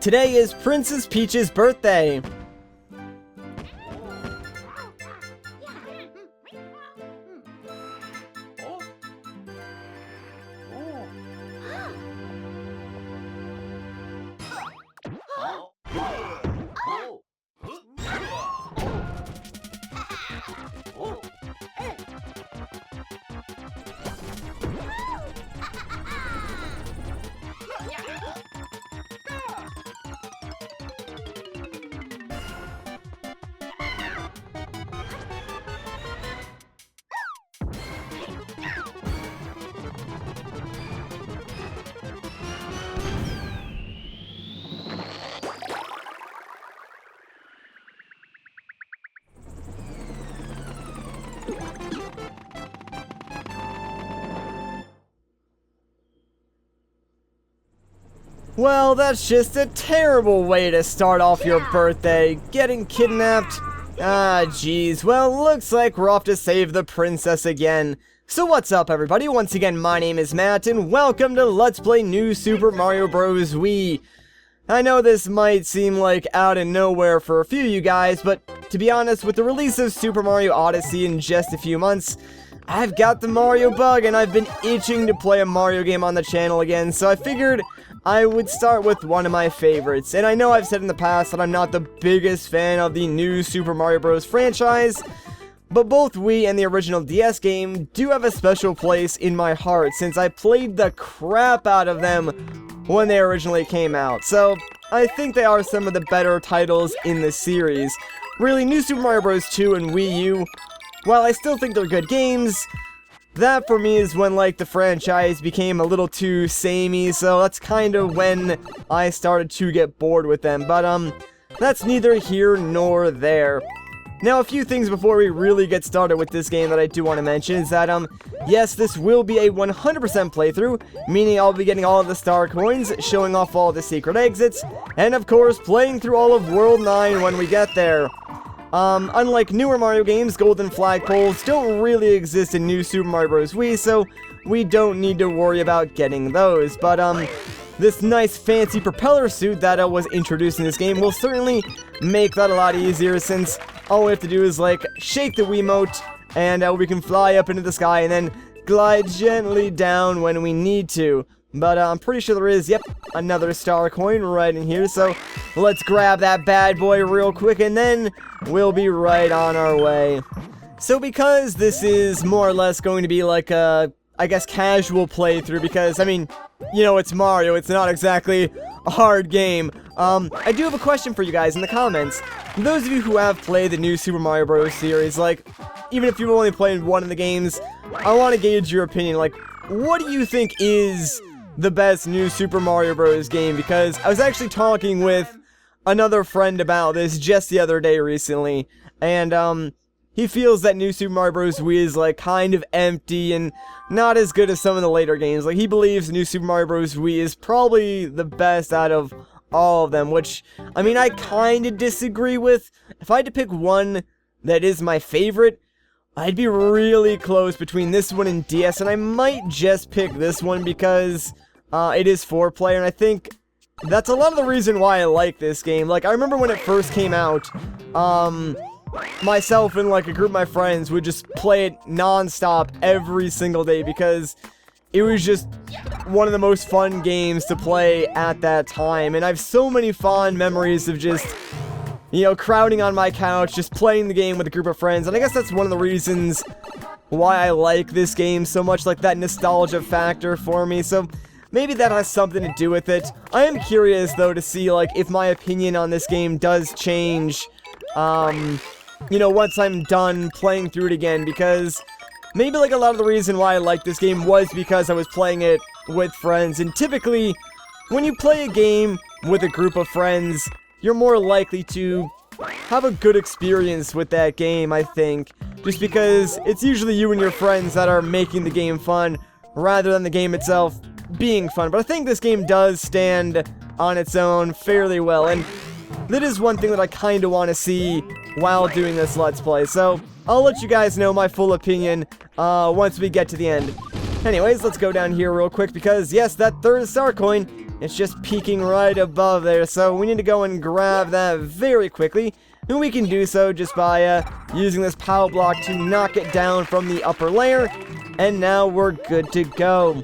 Today is Princess Peach's birthday. Well, that's just a terrible way to start off your birthday, getting kidnapped. Ah, jeez. Well, looks like we're off to save the princess again. So what's up, everybody? Once again, my name is Matt, and welcome to Let's Play New Super Mario Bros. Wii. I know this might seem like out of nowhere for a few of you guys, but to be honest, with the release of Super Mario Odyssey in just a few months, I've got the Mario bug, and I've been itching to play a Mario game on the channel again, so I figured I would start with one of my favorites. And I know I've said in the past that I'm not the biggest fan of the new Super Mario Bros. Franchise, but both Wii and the original DS game do have a special place in my heart since I played the crap out of them when they originally came out. So I think they are some of the better titles in the series. Really, New Super Mario Bros. 2 and Wii U, while I still think they're good games, that for me is when like the franchise became a little too samey, so that's kind of when I started to get bored with them. But that's neither here nor there. Now, a few things before we really get started with this game that I do want to mention is that yes, this will be a 100% playthrough, meaning I'll be getting all of the star coins, showing off all the secret exits, and of course playing through all of World 9 when we get there. Unlike newer Mario games, golden flagpoles don't really exist in New Super Mario Bros. Wii, so we don't need to worry about getting those. But, this nice fancy propeller suit that was introduced in this game will certainly make that a lot easier, since all we have to do is, like, shake the Wiimote, and we can fly up into the sky and then glide gently down when we need to. But I'm pretty sure there is, yep, another star coin right in here, so let's grab that bad boy real quick, and then we'll be right on our way. So because this is more or less going to be like a, I guess, casual playthrough, because, I mean, you know, it's Mario, it's not exactly a hard game, I do have a question for you guys in the comments. Those of you who have played the new Super Mario Bros. Series, like, even if you've only played one of the games, I want to gauge your opinion, like, what do you think is the best new Super Mario Bros. Game? Because I was actually talking with another friend about this just the other day recently, and he feels that New Super Mario Bros. Wii is like kind of empty and not as good as some of the later games. Like, he believes New Super Mario Bros. Wii is probably the best out of all of them, which, I mean, I kind of disagree with. If I had to pick one that is my favorite, I'd be really close between this one and DS, and I might just pick this one because it is 4-player, and I think that's a lot of the reason why I like this game. Like, I remember when it first came out, myself and like a group of my friends would just play it non-stop every single day because it was just one of the most fun games to play at that time, and I have so many fond memories of just, you know, crowding on my couch, just playing the game with a group of friends, and I guess that's one of the reasons why I like this game so much, like that nostalgia factor for me, so maybe that has something to do with it. I am curious, though, to see, like, if my opinion on this game does change, you know, once I'm done playing through it again, because maybe, like, a lot of the reason why I like this game was because I was playing it with friends, and typically, when you play a game with a group of friends, you're more likely to have a good experience with that game, I think, just because it's usually you and your friends that are making the game fun, rather than the game itself being fun. But I think this game does stand on its own fairly well, and that is one thing that I kind of want to see while doing this Let's Play, so I'll let you guys know my full opinion once we get to the end. Anyways, let's go down here real quick, because yes, that third star coin It's just peeking right above there, so we need to go and grab that very quickly. And we can do so just by using this power block to knock it down from the upper layer. And now we're good to go.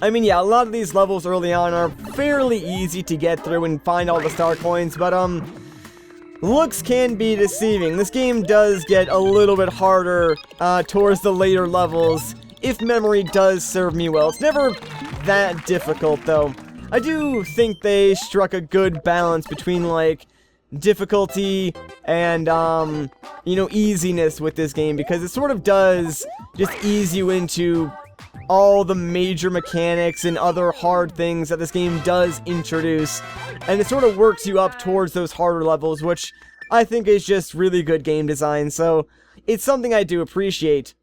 I mean, yeah, a lot of these levels early on are fairly easy to get through and find all the star coins, but looks can be deceiving. This game does get a little bit harder towards the later levels, if memory does serve me well. It's never that difficult, though. I do think they struck a good balance between, like, difficulty and, you know, easiness with this game, because it sort of does just ease you into all the major mechanics and other hard things that this game does introduce, and it sort of works you up towards those harder levels, which I think is just really good game design, so it's something I do appreciate.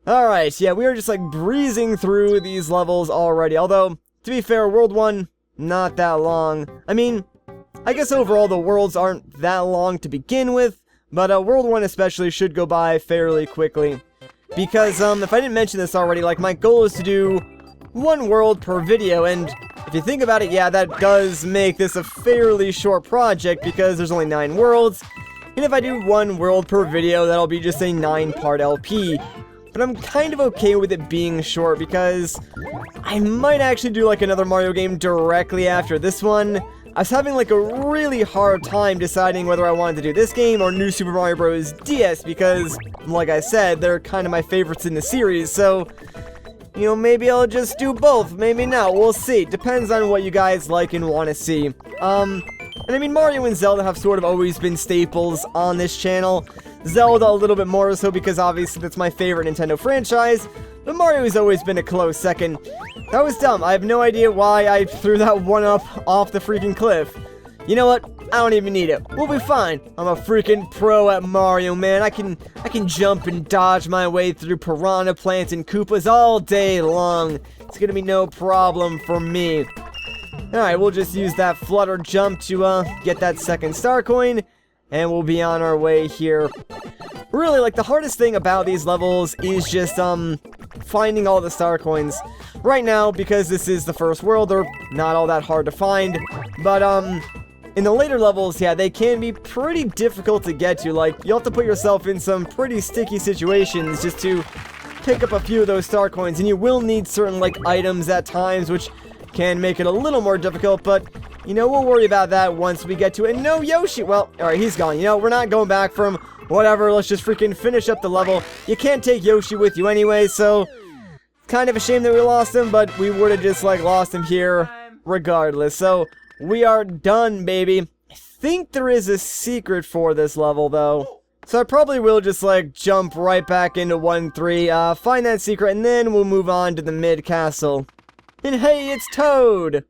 Alright, yeah, we are just like breezing through these levels already, although, to be fair, World 1, not that long. I mean, I guess overall the worlds aren't that long to begin with, but World 1 especially should go by fairly quickly. Because, if I didn't mention this already, like, my goal is to do one world per video, and if you think about it, yeah, that does make this a fairly short project, because there's only 9 worlds, and if I do one world per video, that'll be just a 9-part LP. But I'm kind of okay with it being short, because I might actually do, like, another Mario game directly after this one. I was having, like, a really hard time deciding whether I wanted to do this game or New Super Mario Bros. DS, because, like I said, they're kind of my favorites in the series, so, you know, maybe I'll just do both, maybe not, we'll see. Depends on what you guys like and want to see. And I mean, Mario and Zelda have sort of always been staples on this channel. Zelda a little bit more so because obviously that's my favorite Nintendo franchise, but Mario has always been a close second. That was dumb. I have no idea why I threw that one up off the freaking cliff. You know what? I don't even need it. We'll be fine. I'm a freaking pro at Mario, man. I can jump and dodge my way through piranha plants and Koopas all day long. It's gonna be no problem for me. Alright, we'll just use that flutter jump to get that second star coin, and we'll be on our way here. Really, like, the hardest thing about these levels is just, finding all the star coins. Right now, because this is the first world, they're not all that hard to find, but, in the later levels, yeah, they can be pretty difficult to get to. Like, you'll have to put yourself in some pretty sticky situations just to pick up a few of those star coins, and you will need certain, like, items at times, which can make it a little more difficult, but, you know, we'll worry about that once we get to it. No Yoshi! Well, alright, he's gone. You know, we're not going back from whatever, let's just freaking finish up the level. You can't take Yoshi with you anyway, so kind of a shame that we lost him, but we would have just, like, lost him here regardless. So, we are done, baby. I think there is a secret for this level, though. So I probably will just, like, jump right back into 1-3, find that secret, and then we'll move on to the mid-castle. And hey, it's Toad!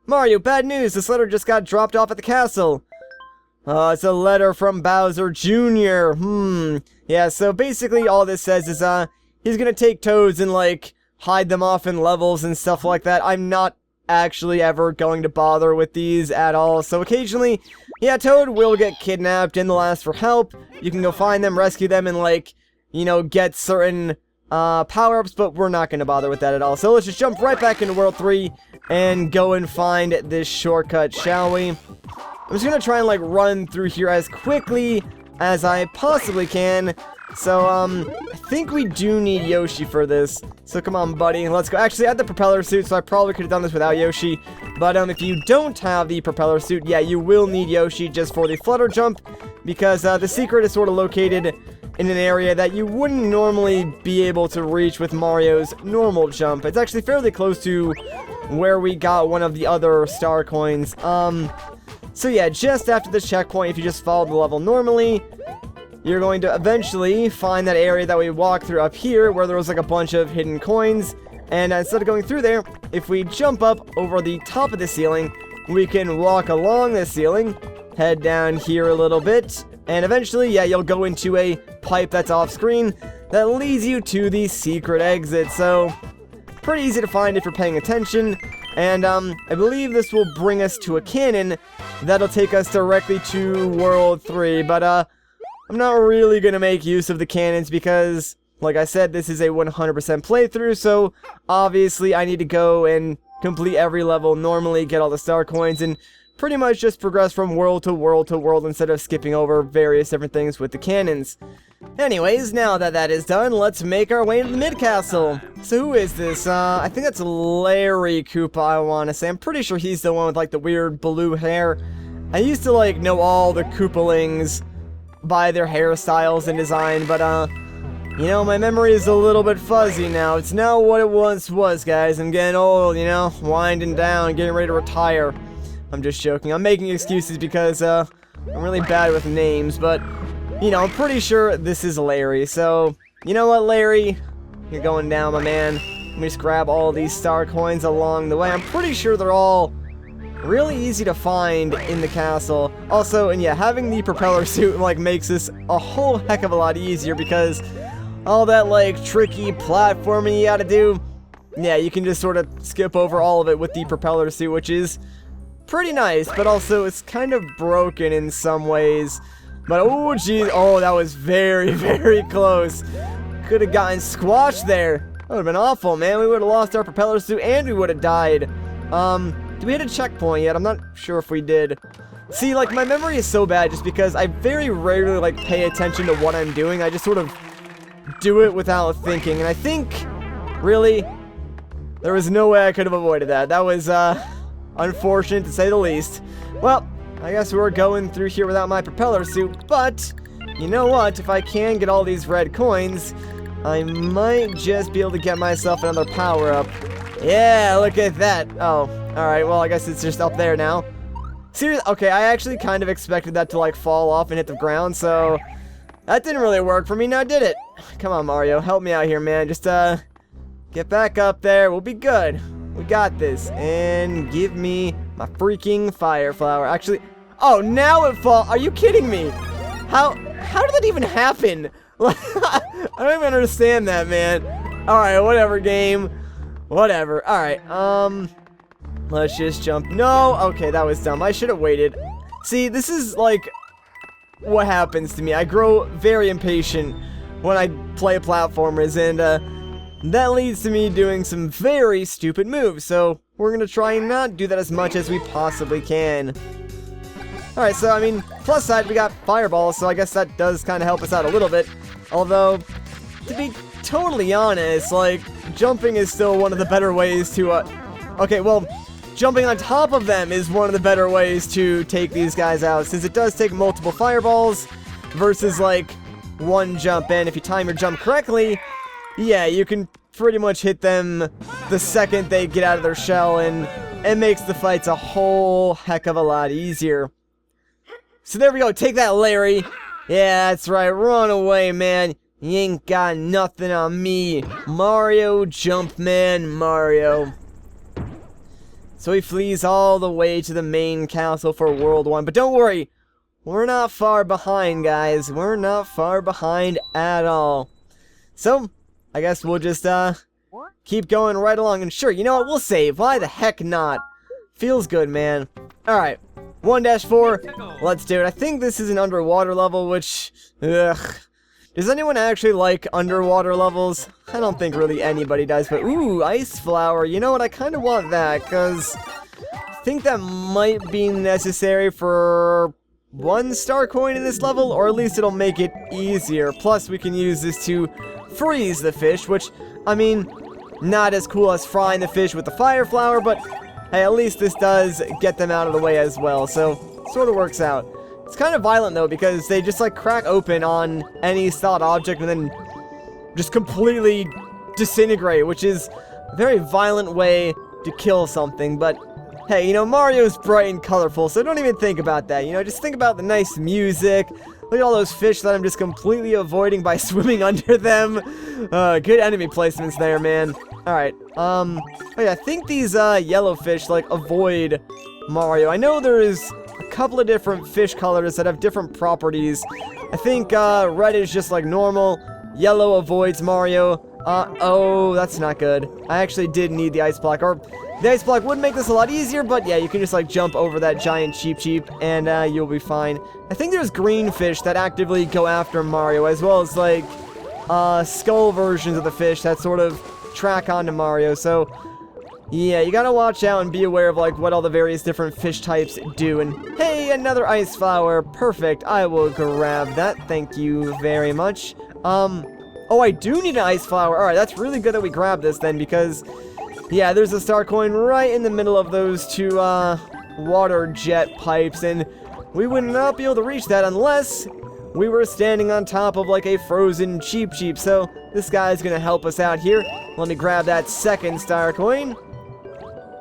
Mario, bad news! This letter just got dropped off at the castle. It's a letter from Bowser Jr. Yeah, so basically all this says is, he's gonna take Toads and, like, hide them off in levels and stuff like that. I'm not actually ever going to bother with these at all. So occasionally, yeah, Toad will get kidnapped and they'll ask for help. You can go find them, rescue them, and, like, you know, get certain power-ups, but we're not going to bother with that at all. So let's just jump right back into World 3 and go and find this shortcut, shall we? I'm just going to try and, like, run through here as quickly as I possibly can. So, I think we do need Yoshi for this. So come on, buddy, let's go. Actually, I had the propeller suit, so I probably could have done this without Yoshi. But, if you don't have the propeller suit, yeah, you will need Yoshi just for the flutter jump, because, the secret is sort of located in an area that you wouldn't normally be able to reach with Mario's normal jump. It's actually fairly close to where we got one of the other star coins. So yeah, just after this checkpoint, if you just follow the level normally, you're going to eventually find that area that we walked through up here, where there was like a bunch of hidden coins, and instead of going through there, if we jump up over the top of the ceiling, we can walk along the ceiling, head down here a little bit, and eventually, yeah, you'll go into a pipe that's off screen that leads you to the secret exit. So, pretty easy to find if you're paying attention, and I believe this will bring us to a cannon that'll take us directly to World 3, but I'm not really going to make use of the cannons because, like I said, this is a 100% playthrough, so obviously I need to go and complete every level normally, get all the star coins, and pretty much just progress from world to world to world instead of skipping over various different things with the cannons. Anyways, now that that is done, let's make our way to the mid-castle. So who is this? I think that's Larry Koopa, I want to say. I'm pretty sure he's the one with, like, the weird blue hair. I used to, like, know all the Koopalings by their hairstyles and design, but, you know, my memory is a little bit fuzzy now. It's not what it once was, guys. I'm getting old, you know, winding down, getting ready to retire. I'm just joking. I'm making excuses because, I'm really bad with names, but, you know, I'm pretty sure this is Larry. So, you know what, Larry? You're going down, my man. Let me just grab all these star coins along the way. I'm pretty sure they're all really easy to find in the castle. Also, and yeah, having the propeller suit, like, makes this a whole heck of a lot easier because all that, like, tricky platforming you gotta do, yeah, you can just sort of skip over all of it with the propeller suit, which is pretty nice, but also it's kind of broken in some ways. But oh geez, oh, that was very, very close. Could have gotten squashed there. That would have been awful, man. We would have lost our propeller suit and we would have died. Do we hit a checkpoint yet? I'm not sure if we did. See, like, my memory is so bad just because I very rarely, like, pay attention to what I'm doing. I just sort of do it without thinking. And I think, really, there was no way I could have avoided that. That was, unfortunate to say the least. Well, I guess we're going through here without my propeller suit, but you know what? If I can get all these red coins, I might just be able to get myself another power-up. Yeah, look at that. Oh, alright, well, I guess it's just up there now. Seriously, okay, I actually kind of expected that to, like, fall off and hit the ground, so that didn't really work for me, now did it? Come on, Mario, help me out here, man. Just, get back up there. We'll be good. We got this. And give me my freaking fire flower. Actually, oh, now it fall. Are you kidding me? How did that even happen? I don't even understand that, man. Alright, whatever, game. Whatever. Alright, let's just jump. No, okay, that was dumb. I should have waited. See, this is, like, what happens to me. I grow very impatient when I play platformers, and, that leads to me doing some very stupid moves, so we're gonna try and not do that as much as we possibly can. Alright, so, I mean, plus side, we got fireballs, so I guess that does kind of help us out a little bit. Although, to be totally honest, like, jumping is still one of the better ways to, okay, well, jumping on top of them is one of the better ways to take these guys out, since it does take multiple fireballs versus, like, one jump in. If you time your jump correctly, yeah, you can pretty much hit them the second they get out of their shell, and it makes the fights a whole heck of a lot easier. So there we go, take that, Larry. Yeah, that's right, run away, man. You ain't got nothing on me. Mario, Jumpman, Mario. So he flees all the way to the main castle for World 1, but don't worry, we're not far behind, guys. We're not far behind at all. So I guess we'll just, keep going right along. And sure, you know what? We'll save. Why the heck not? Feels good, man. Alright. 1-4. Let's do it. I think this is an underwater level, which, ugh. Does anyone actually like underwater levels? I don't think really anybody does, but ooh, ice flower. You know what? I kind of want that, because I think that might be necessary for 1 star coin in this level, or at least it'll make it easier. Plus, we can use this to freeze the fish, which, I mean, not as cool as frying the fish with the fire flower, but hey, at least this does get them out of the way as well, so sort of works out. It's kind of violent though, because they just like crack open on any solid object and then just completely disintegrate, which is a very violent way to kill something. But hey, you know, Mario's bright and colorful, so don't even think about that, you know, just think about the nice music. Look at all those fish that I'm just completely avoiding by swimming under them. Good enemy placements there, man. Alright, oh yeah, I think these, yellow fish, like, avoid Mario. I know there is a couple of different fish colors that have different properties. I think, red is just, like, normal. Yellow avoids Mario. Oh, that's not good. I actually did need the ice block, or the ice block would make this a lot easier, but yeah, you can just, like, jump over that giant Cheep, and, you'll be fine. I think there's green fish that actively go after Mario, as well as, like, skull versions of the fish that sort of track onto Mario, so Yeah, you gotta watch out and be aware of, like, what all the various different fish types do. And, hey, another ice flower. Perfect. I will grab that. Thank you very much. Oh, I do need an ice flower. Alright, that's really good that we grabbed this then, because, yeah, there's a star coin right in the middle of those two, water jet pipes, and we would not be able to reach that unless we were standing on top of, like, a frozen Cheep Cheep. So, this guy's gonna help us out here. Let me grab that second star coin.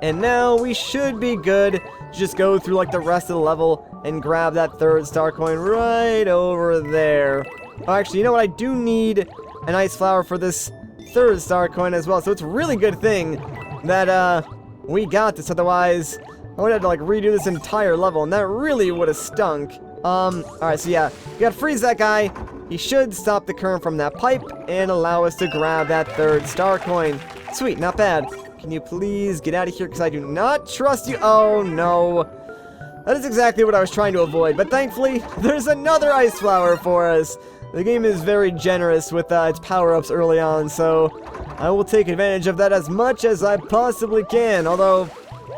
And now we should be good to just go through, like, the rest of the level and grab that third star coin right over there. Oh, actually, you know what? I do need an ice flower for this third star coin as well. So it's a really good thing that, we got this. Otherwise, I would have to, like, redo this entire level, and that really would have stunk. Alright, so yeah, we gotta freeze that guy. He should stop the current from that pipe and allow us to grab that third star coin. Sweet, not bad. Can you please get out of here, because I do not trust you. Oh, no. That is exactly what I was trying to avoid, but thankfully, there's another ice flower for us. The game is very generous with its power-ups early on, so I will take advantage of that as much as I possibly can, although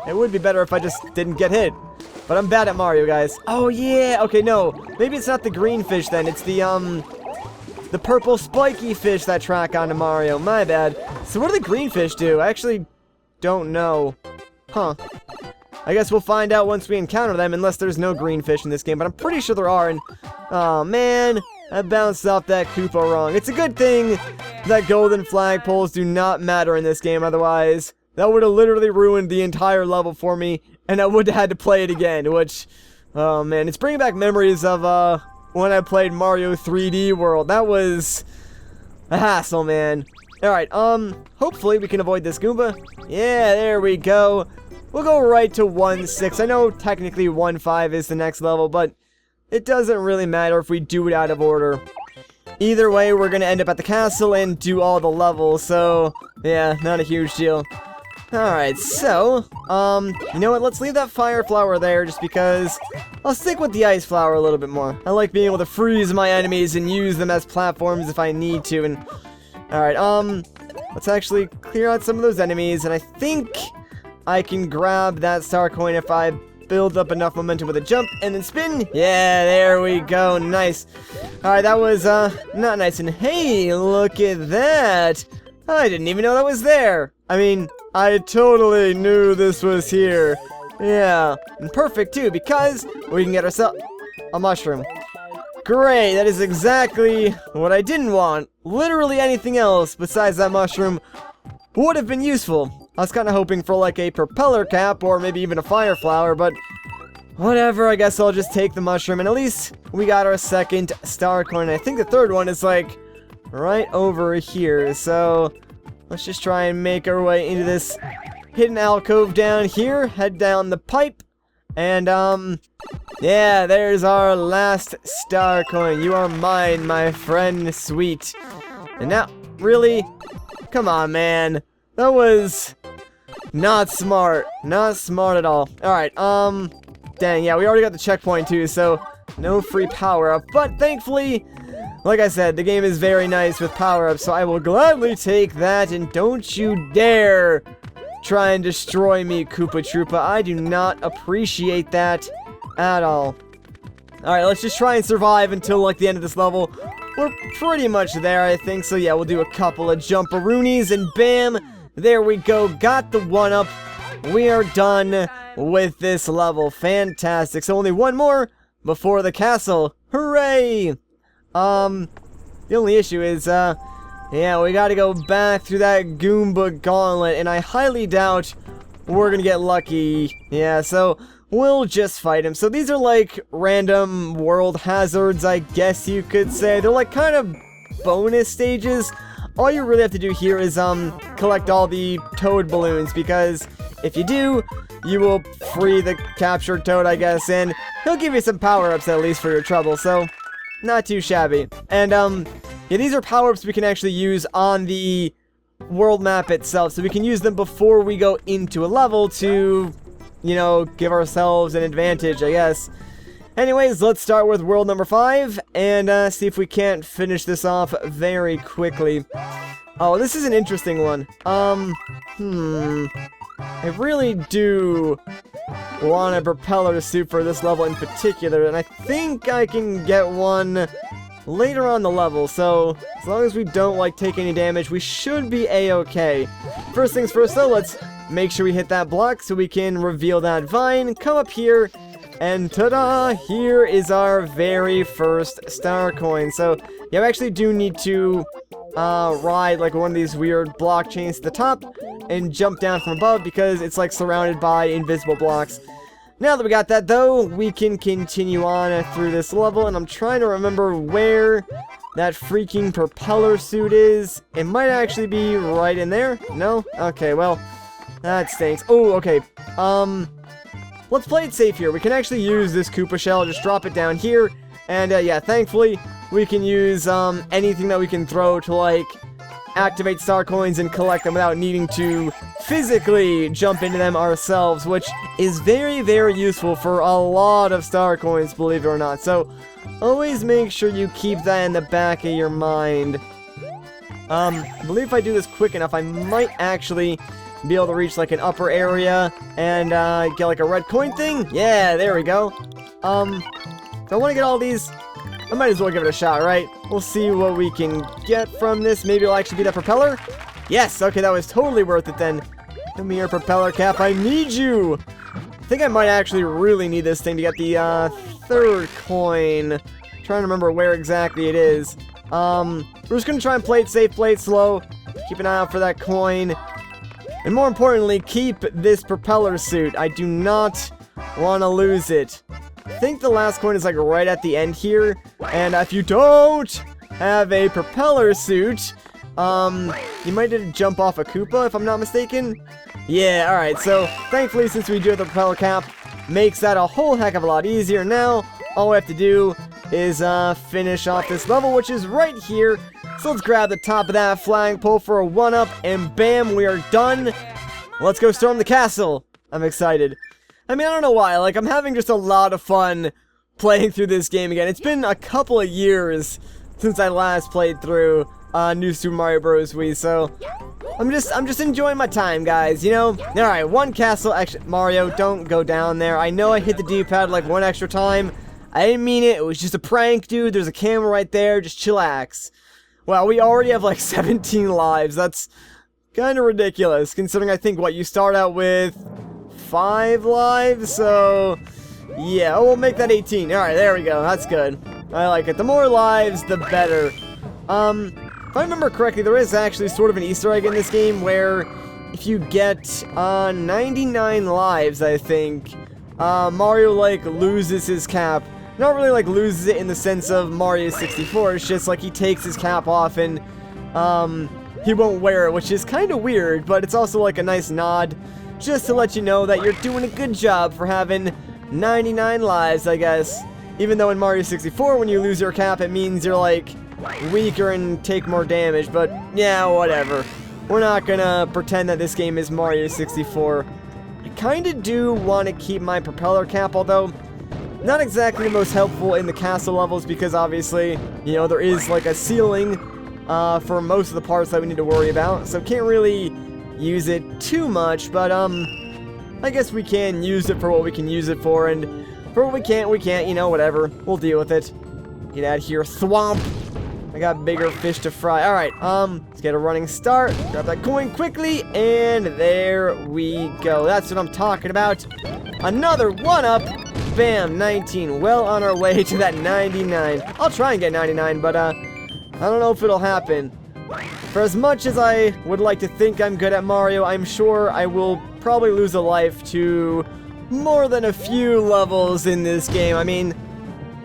it would be better if I just didn't get hit. But I'm bad at Mario, guys. Oh, yeah. Okay, no. Maybe it's not the green fish, then. It's the purple spiky fish that track onto Mario. My bad. So what do the green fish do? I actually don't know. Huh. I guess we'll find out once we encounter them, unless there's no green fish in this game. But I'm pretty sure there are, and oh, man. I bounced off that Koopa wrong. It's a good thing that golden flagpoles do not matter in this game, otherwise that would have literally ruined the entire level for me, and I would have had to play it again, which, oh man, it's bringing back memories of, when I played Mario 3D World. That was a hassle, man. Alright, hopefully we can avoid this Goomba. Yeah, there we go. We'll go right to 1-6. I know technically 1-5 is the next level, but it doesn't really matter if we do it out of order. Either way, we're gonna end up at the castle and do all the levels, so yeah, not a huge deal. Alright, so, you know what, let's leave that fire flower there just because I'll stick with the ice flower a little bit more. I like being able to freeze my enemies and use them as platforms if I need to, and alright, let's actually clear out some of those enemies, and I think I can grab that star coin if I build up enough momentum with a jump and then spin. Yeah, there we go. Nice. Alright, that was, not nice. And hey, look at that. I didn't even know that was there. I mean, I totally knew this was here. Yeah, and perfect too, because we can get ourselves a mushroom. Great, that is exactly what I didn't want. Literally anything else besides that mushroom would have been useful. I was kind of hoping for like a propeller cap or maybe even a fire flower, but whatever, I guess I'll just take the mushroom, and at least we got our second star coin. I think the third one is like right over here, so let's just try and make our way into this hidden alcove down here, head down the pipe, and yeah, there's our last star coin. You are mine, my friend, sweet. And now, really? Come on, man. That was not smart. Not smart at all. Alright, dang, yeah, we already got the checkpoint too, so no free power-up. But thankfully, like I said, the game is very nice with power-ups, so I will gladly take that, and don't you dare try and destroy me, Koopa Troopa. I do not appreciate that at all. Alright, let's just try and survive until, like, the end of this level. We're pretty much there, I think, so yeah, we'll do a couple of jumperoonies, and bam! There we go, got the 1-up. We are done with this level. Fantastic. So only one more before the castle. Hooray! The only issue is, yeah, we gotta go back through that Goomba gauntlet, and I highly doubt we're gonna get lucky. Yeah, so we'll just fight him. So these are like random world hazards, I guess you could say. They're like kind of bonus stages. All you really have to do here is, collect all the toad balloons, because if you do, you will free the captured toad, I guess, and he'll give you some power-ups at least for your trouble, so not too shabby. And, yeah, these are power-ups we can actually use on the world map itself, so we can use them before we go into a level to, you know, give ourselves an advantage, I guess. Anyways, let's start with world number 5, and see if we can't finish this off very quickly. Oh, this is an interesting one. I really do want a propeller suit for this level in particular, and I think I can get one later on the level, so as long as we don't, like, take any damage, we should be a-okay. First things first, though, let's make sure we hit that block so we can reveal that vine, come up here, and ta-da! Here is our very first star coin. So, yeah, we actually do need to ride, like, one of these weird block chains to the top and jump down from above because it's, like, surrounded by invisible blocks. Now that we got that, though, we can continue on through this level, and I'm trying to remember where that freaking propeller suit is. It might actually be right in there. No? Okay, well, that stinks. Oh, okay. Let's play it safe here. We can actually use this Koopa shell, just drop it down here, and, yeah, thankfully, we can use, anything that we can throw to, like, activate star coins and collect them without needing to physically jump into them ourselves, which is very, very useful for a lot of star coins, believe it or not. So, always make sure you keep that in the back of your mind. I believe if I do this quick enough, I might actually be able to reach, like, an upper area and, get, like, a red coin thing. Yeah, there we go. If I want to get all these, I might as well give it a shot, right? We'll see what we can get from this. Maybe it'll actually be that propeller. Yes, okay, that was totally worth it then. Come here, propeller cap, I need you. I think I might actually really need this thing to get the third coin. I'm trying to remember where exactly it is. We're just gonna try and play it safe, play it slow. Keep an eye out for that coin. And more importantly, keep this propeller suit. I do not want to lose it. I think the last coin is, like, right at the end here, and if you don't have a propeller suit, you might need to jump off a Koopa, if I'm not mistaken. Yeah, alright, so thankfully, since we do have the propeller cap, makes that a whole heck of a lot easier. Now, all we have to do is finish off this level, which is right here. So let's grab the top of that flagpole for a 1-up, and bam, we are done. Let's go storm the castle. I'm excited. I mean, I don't know why, like, I'm having just a lot of fun playing through this game again. It's been a couple of years since I last played through New Super Mario Bros. Wii, so I'm just enjoying my time, guys, you know? Alright, one castle. Actually, Mario, don't go down there. I know I hit the D-pad, like, one extra time. I didn't mean it. It was just a prank, dude. There's a camera right there. Just chillax. Well, we already have, like, 17 lives. That's kind of ridiculous, considering I think, what, you start out with 5 lives, so yeah, we'll make that 18. Alright, there we go, that's good. I like it. The more lives, the better. If I remember correctly, there is actually sort of an Easter egg in this game where if you get 99 lives, I think, Mario, like, loses his cap. Not really, like, loses it in the sense of Mario 64, it's just, like, he takes his cap off and, he won't wear it, which is kind of weird, but it's also, like, a nice nod. Just to let you know that you're doing a good job for having 99 lives, I guess. Even though in Mario 64, when you lose your cap, it means you're, like, weaker and take more damage. But, yeah, whatever. We're not gonna pretend that this game is Mario 64. I kinda do want to keep my propeller cap, although not exactly the most helpful in the castle levels, because obviously, you know, there is, like, a ceiling for most of the parts that we need to worry about. So can't really use it too much, but I guess we can use it for what we can use it for, and for what we can't, you know, whatever. We'll deal with it. Get out of here, thwomp. I got bigger fish to fry. Alright, let's get a running start. Grab that coin quickly, and there we go. That's what I'm talking about. Another 1-up. Bam, 19. Well on our way to that 99. I'll try and get 99, but I don't know if it'll happen. For as much as I would like to think I'm good at Mario, I'm sure I will probably lose a life to more than a few levels in this game. I mean,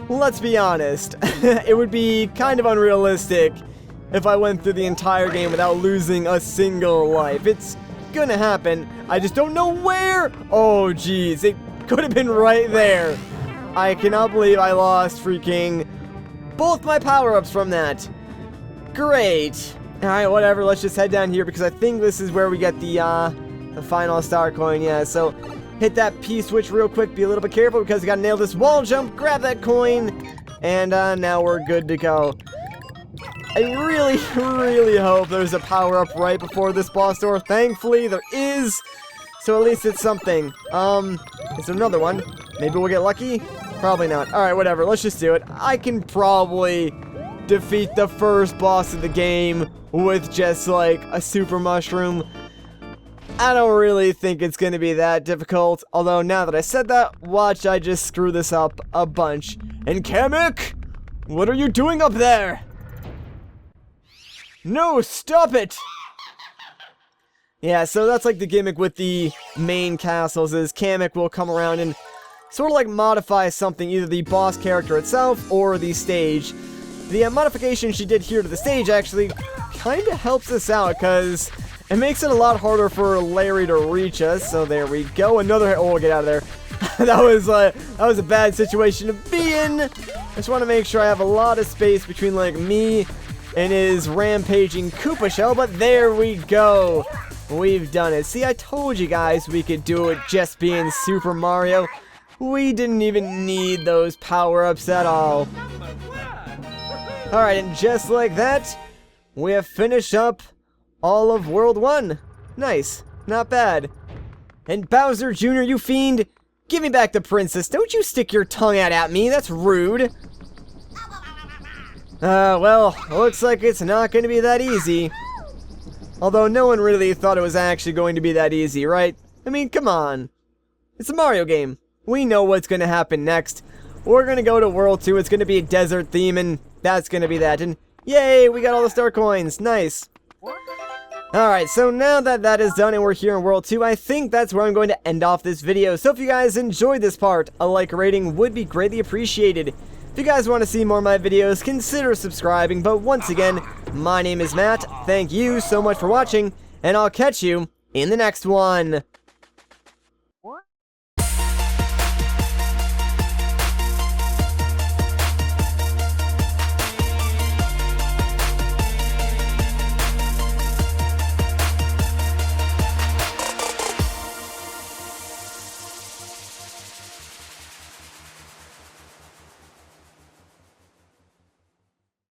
let's be honest. It would be kind of unrealistic if I went through the entire game without losing a single life. It's gonna happen. I just don't know where. Oh, jeez. It could have been right there. I cannot believe I lost freaking both my power-ups from that. Great. Alright, whatever, let's just head down here, because I think this is where we get the final star coin, yeah, so hit that P-switch real quick, be a little bit careful, because we gotta nail this wall jump, grab that coin, and now we're good to go. I really hope there's a power-up right before this boss door. Thankfully, there is, So at least it's something. Is there another one? Maybe we'll get lucky? Probably not. Alright, whatever. Let's just do it. I can probably defeat the first boss of the game with just, like, a super mushroom. I don't really think it's going to be that difficult. Although, now that I said that, watch I just screw this up a bunch. And Kamek, what are you doing up there? No, stop it! Yeah, so that's like the gimmick with the main castles is Kamek will come around and sort of like modify something, either the boss character itself or the stage. The modification she did here to the stage actually kind of helps us out because it makes it a lot harder for Larry to reach us. So there we go. Another. Oh, we'll get out of there. that was a bad situation to be in. I just want to make sure I have a lot of space between like me and his rampaging Koopa shell. But there we go. We've done it. See, I told you guys we could do it just being Super Mario. We didn't even need those power-ups at all. Alright, and just like that, we have finished up all of World 1. Nice. Not bad. And Bowser Jr., you fiend, give me back the princess. Don't you stick your tongue out at me. That's rude. Well, looks like it's not going to be that easy. Although no one really thought it was actually going to be that easy, right? I mean, come on. It's a Mario game. We know what's going to happen next. We're going to go to World 2. It's going to be a desert theme, and that's going to be that. And yay, we got all the star coins. Nice. Alright, so now that that is done and we're here in World 2, I think that's where I'm going to end off this video. So if you guys enjoyed this part, a like rating would be greatly appreciated. If you guys want to see more of my videos, consider subscribing. But once again, my name is Matt. Thank you so much for watching, and I'll catch you in the next one.